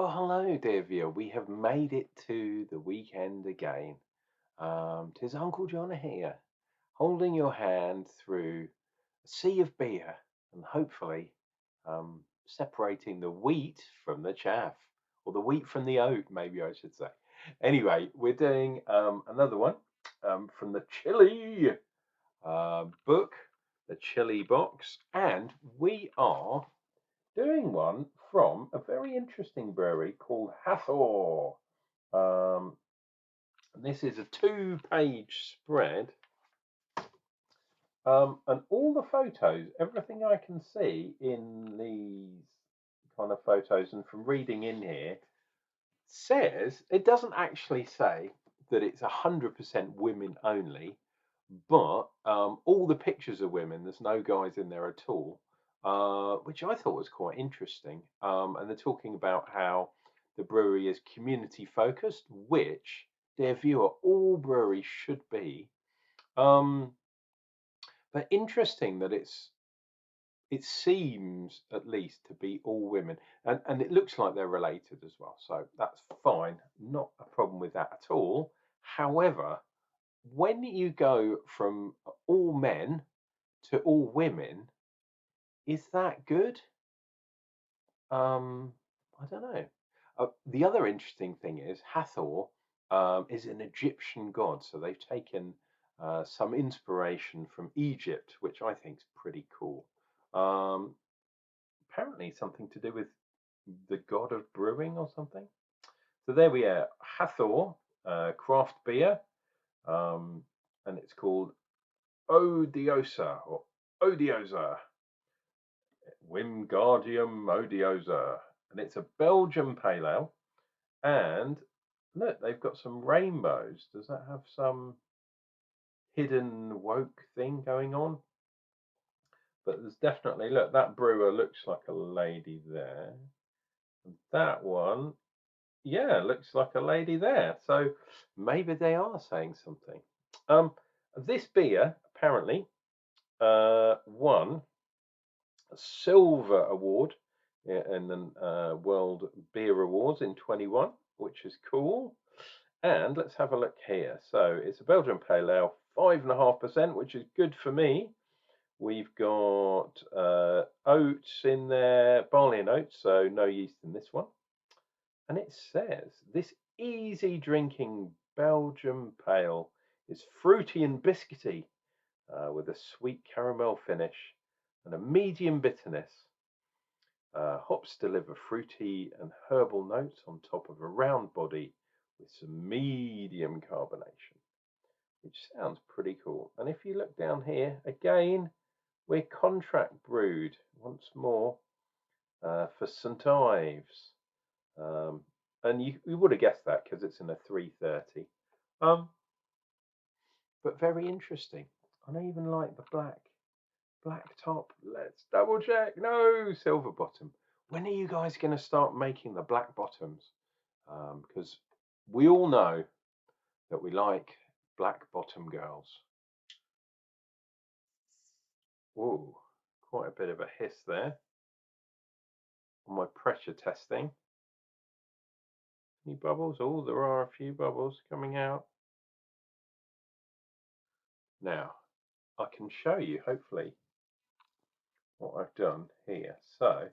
Well, hello, dear viewer. We have made it to the weekend again. 'Tis Unclejona here, holding your hand through a sea of beer and hopefully separating the wheat from the chaff, or the wheat from the oat, maybe I should say. Anyway, we're doing another one from the Chili book, the Chili box, and we are doing one from a very interesting brewery called Hathor. Um, this is a two-page spread, and all the photos, everything I can see in these kind of photos, and from reading in here, says it doesn't actually say that it's 100% women only, but all the pictures are women. There's no guys in there at all, which I thought was quite interesting. And they're talking about how the brewery is community focused, which, dear viewer, all breweries should be. Um, but interesting that it seems at least to be all women, and it looks like they're related as well. So that's fine, not a problem with that at all. However, when you go from all men to all women, is that good? Um, I don't know. The other interesting thing is Hathor is an Egyptian god, so they've taken some inspiration from Egypt, which I think is pretty cool. Um, Apparently something to do with the god of brewing or something. So there we are, Hathor craft beer, um, and it's called Diosa or Odiosa, Wingardium Odiosa, and it's a Belgium pale ale. And look, they've got some rainbows. Does that have some hidden woke thing going on? But there's definitely, look, that brewer looks like a lady there. And that one, yeah, looks like a lady there. So maybe they are saying something. Um, this beer apparently won a silver award in the World Beer Awards in 21, which is cool. And let's have a look here. So it's a Belgian Pale Ale, 5.5%, which is good for me. We've got oats in there, barley and oats, so no yeast in this one. And it says this easy drinking Belgian Pale is fruity and biscuity with a sweet caramel finish and a medium bitterness. Hops deliver fruity and herbal notes on top of a round body with some medium carbonation, which sounds pretty cool. And if you look down here, again, we're contract brewed once more for St. Ives. Um, and you would have guessed that because it's in a 330. But very interesting. And I even like the black top. Let's double check. No, silver bottom. When are you guys going to start making the black bottoms? Because we all know that we like black bottom girls. Whoa, quite a bit of a hiss there on my pressure testing. Any bubbles? Oh, there are a few bubbles coming out. Now, I can show you, hopefully, what I've done here. So,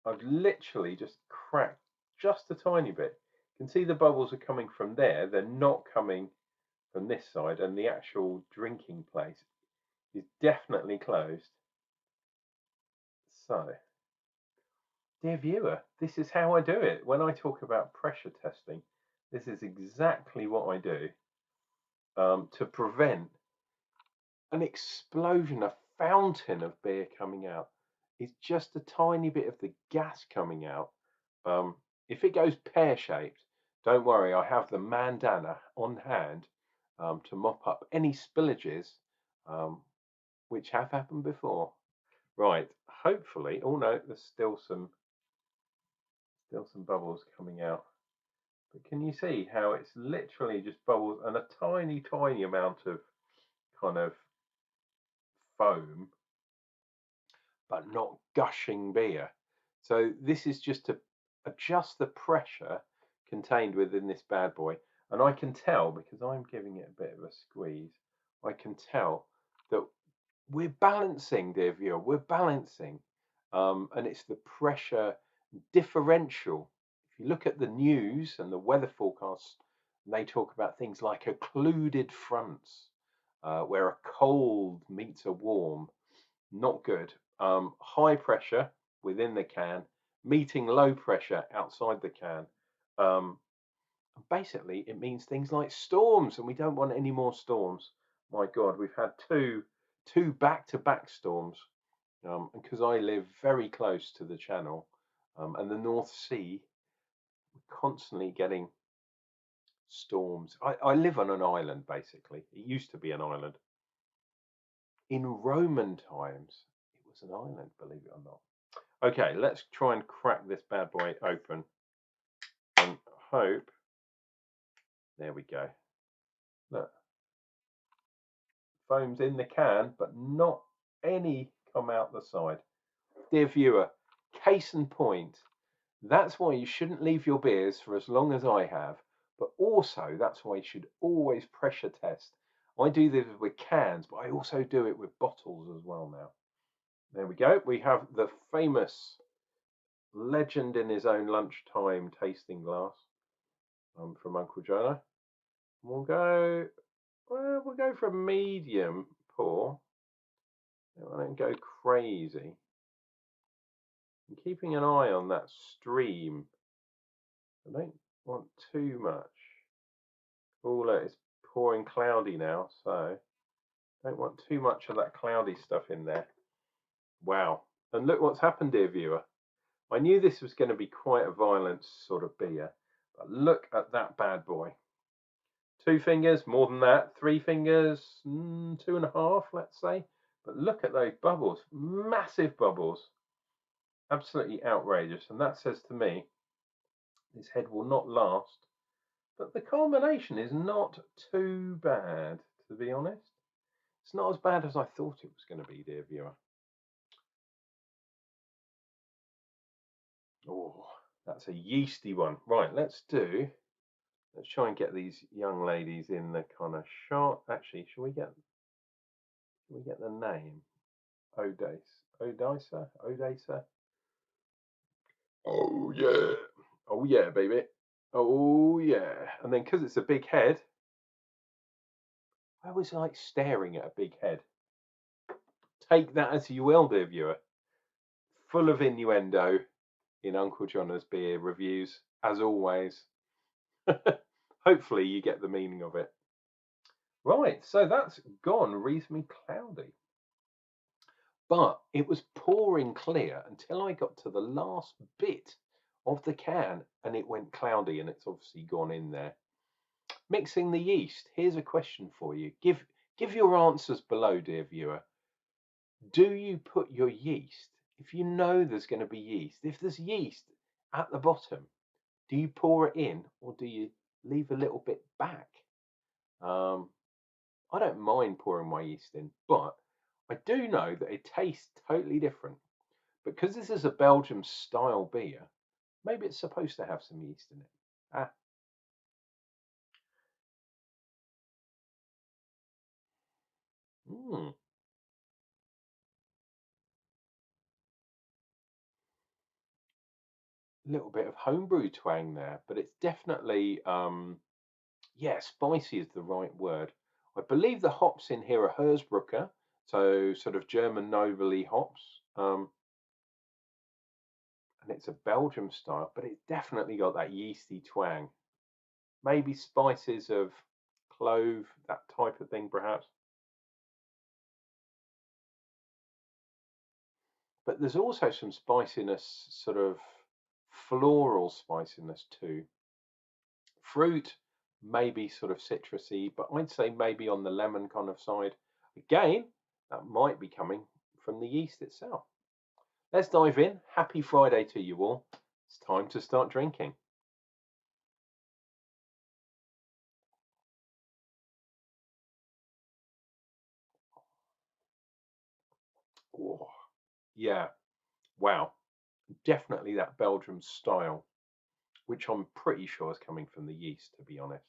I've literally just cracked just a tiny bit. You can see the bubbles are coming from there. They're not coming from this side, and the actual drinking place is definitely closed. So, dear viewer, this is how I do it. When I talk about pressure testing, this is exactly what I do to prevent an explosion, a fountain of beer coming out. It's just a tiny bit of the gas coming out. If it goes pear-shaped, don't worry, I have the bandana on hand to mop up any spillages, which have happened before. Right, hopefully, oh no, there's still some bubbles coming out. But can you see how it's literally just bubbles and a tiny, tiny amount of kind of foam, but not gushing beer. So this is just to adjust the pressure contained within this bad boy. And I can tell, because I'm giving it a bit of a squeeze, I can tell that we're balancing, dear viewer, we're balancing. And it's the pressure differential. If you look at the news and the weather forecasts, they talk about things like occluded fronts, where a cold meets a warm. Not good. High pressure within the can, meeting low pressure outside the can. Basically, it means things like storms, and we don't want any more storms. My God, we've had two back-to-back storms, and because I live very close to the Channel and the North Sea, we're constantly getting storms. I live on an island, basically. It used to be an island. In Roman times, it was an island, believe it or not. Okay, let's try and crack this bad boy open and hope. There we go. Look, foam's in the can, but not any come out the side. Dear viewer, case in point, that's why you shouldn't leave your beers for as long as I have, but also that's why you should always pressure test. I do this with cans, but I also do it with bottles as well now. There we go. We have the famous legend in his own lunchtime tasting glass from Unclejona. We'll go for a medium pour. I don't go crazy. I'm keeping an eye on that stream. I don't want too much. Oh, look, it's pouring cloudy now, so don't want too much of that cloudy stuff in there. Wow. And look what's happened, dear viewer. I knew this was going to be quite a violent sort of beer, but look at that bad boy. 2 fingers, more than that, 3 fingers, 2.5, let's say. But look at those bubbles, massive bubbles. Absolutely outrageous. And that says to me, this head will not last. But the culmination is not too bad, to be honest. It's not as bad as I thought it was going to be, dear viewer. Oh, that's a yeasty one. Right, let's try and get these young ladies in the kind of shot. Actually, shall we get the name? Odessa. Oh yeah. Oh yeah, baby. Oh yeah. And then because it's a big head, I always like staring at a big head. Take that as you will, dear viewer. Full of innuendo in Unclejona's beer reviews, as always. Hopefully you get the meaning of it. Right, so that's gone reasonably cloudy. But it was pouring clear until I got to the last bit of the can and it went cloudy, and it's obviously gone in there. Mixing the yeast. Here's a question for you. Give your answers below, dear viewer. Do you put your yeast, if you know there's going to be yeast, if there's yeast at the bottom, do you pour it in or do you leave a little bit back? I don't mind pouring my yeast in, but I do know that it tastes totally different. Because this is a Belgium style beer, maybe it's supposed to have some yeast in it. Ah. Mm. Little bit of homebrew twang there, but it's definitely yeah, spicy is the right word. I believe the hops in here are Hersbrucker, so sort of German nobly hops. And it's a Belgium style, but it's definitely got that yeasty twang. Maybe spices of clove, that type of thing, perhaps. But there's also some spiciness, sort of floral spiciness too. Fruit, maybe sort of citrusy, but I'd say maybe on the lemon kind of side. Again, that might be coming from the yeast itself. Let's dive in. Happy Friday to you all. It's time to start drinking. Oh, yeah, wow. Definitely that Belgium style. which I'm pretty sure is coming from the yeast, to be honest.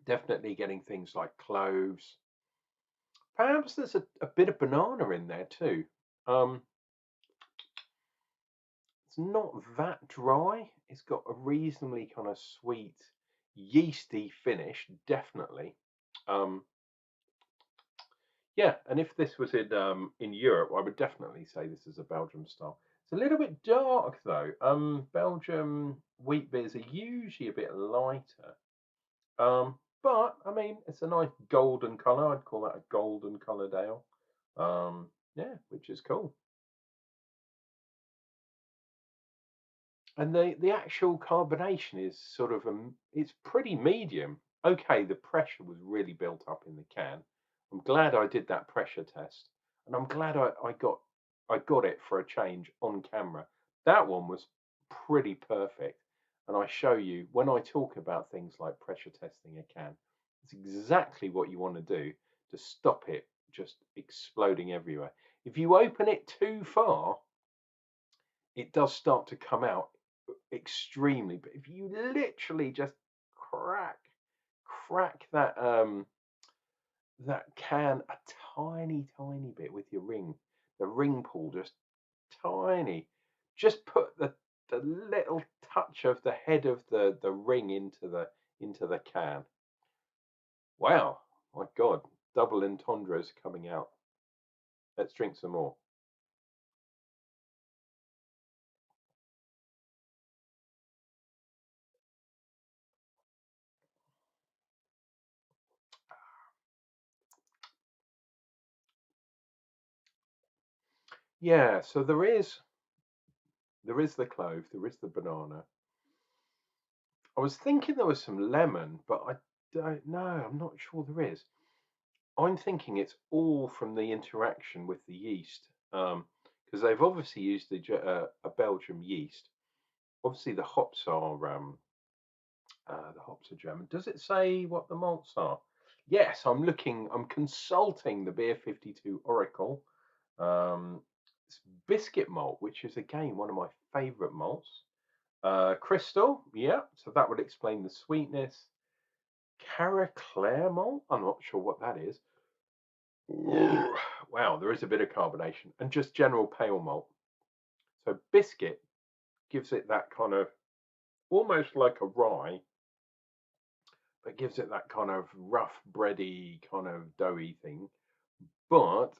Definitely getting things like cloves. Perhaps there's a bit of banana in there too. It's not that dry. It's got a reasonably kind of sweet, yeasty finish, definitely. Yeah, and if this was in Europe, I would definitely say this is a Belgium style. It's a little bit dark though. Belgium wheat beers are usually a bit lighter. But I mean, it's a nice golden color. I'd call that a golden colored ale. Yeah, which is cool. And the actual carbonation is sort of it's pretty medium. Okay, the pressure was really built up in the can. I'm glad I did that pressure test, and I'm glad I got it for a change on camera. That one was pretty perfect, and I show you when I talk about things like pressure testing a can. It's exactly what you want to do to stop it just exploding everywhere. If you open it too far, it does start to come out extremely. But if you literally just crack that can a tiny bit with your ring, the ring pull just tiny, just put the little touch of the head of the ring into the can. Wow, my God, double entendres coming out. Let's drink some more. Yeah, so there is the clove, there is the banana. I was thinking there was some lemon, but I don't know. I'm not sure there is. I'm thinking it's all from the interaction with the yeast, because they've obviously used a Belgium yeast. Obviously, the hops are German. Does it say what the malts are? Yes, I'm looking. I'm consulting the Beer 52 Oracle. It's Biscuit malt, which is again one of my favourite malts. Crystal, yeah. So that would explain the sweetness. Caraclere malt. I'm not sure what that is. Wow, there is a bit of carbonation and just general pale malt. So biscuit gives it that kind of almost like a rye, but gives it that kind of rough bready kind of doughy thing. But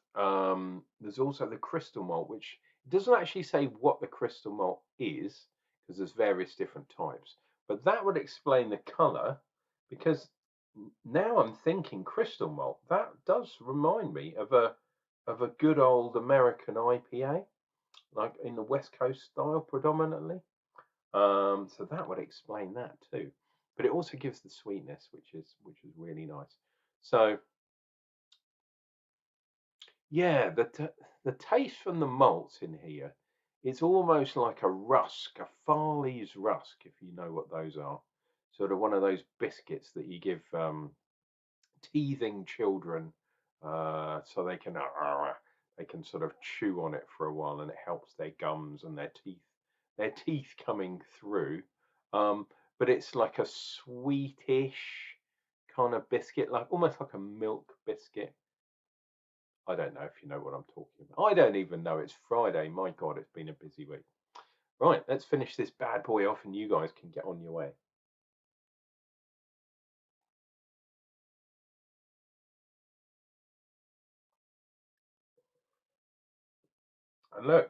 there's also the crystal malt, which doesn't actually say what the crystal malt is because there's various different types. But that would explain the color because now I'm thinking crystal malt. That does remind me of a good old American IPA, like in the West Coast style predominantly. So that would explain that too. But it also gives the sweetness, which is really nice. So yeah, the taste from the malts in here, it's almost like a rusk, a Farley's rusk, if you know what those are. Sort of one of those biscuits that you give teething children, so they can sort of chew on it for a while, and it helps their gums and their teeth coming through. Um, but it's like a sweetish kind of biscuit, like almost like a milk biscuit. I don't know if you know what I'm talking about. I don't even know. It's Friday. My God, it's been a busy week. Right, let's finish this bad boy off, and you guys can get on your way. And look,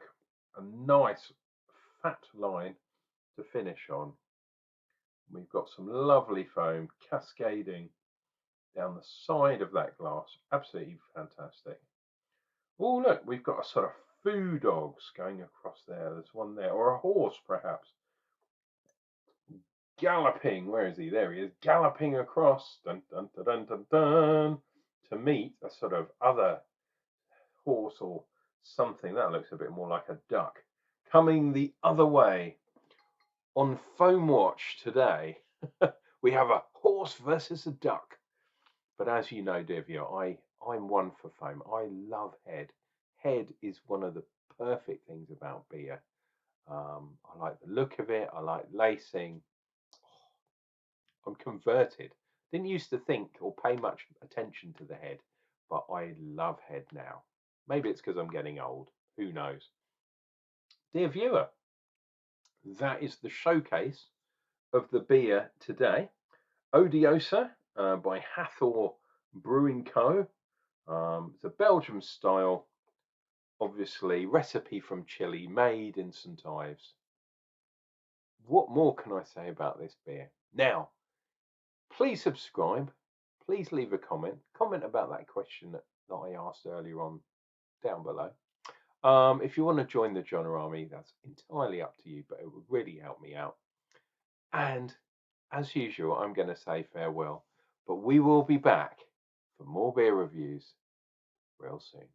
a nice fat line to finish on. We've got some lovely foam cascading down the side of that glass. Absolutely fantastic. Oh, look, we've got a sort of foo dogs going across there. There's one there, or a horse perhaps, galloping. Where is he? There he is, galloping across, dun, dun, dun, dun, dun, dun, to meet a sort of other horse or something. That looks a bit more like a duck coming the other way. On Foam Watch today, we have a horse versus a duck. But as you know, dear viewer, I'm one for foam. I love head. Head is one of the perfect things about beer. I like the look of it. I like lacing. I'm converted. Didn't used to think or pay much attention to the head, but I love head now. Maybe it's because I'm getting old. Who knows? Dear viewer, that is the showcase of the beer today. Diosa by Hathor Brewing Co. It's a Belgium style, obviously, recipe from Chile, made in St. Ives. What more can I say about this beer? Now, please subscribe. Please leave a comment. Comment about that question that I asked earlier on down below. If you want to join the John Army, that's entirely up to you, but it would really help me out. And as usual, I'm going to say farewell, but we will be back for more beer reviews real soon.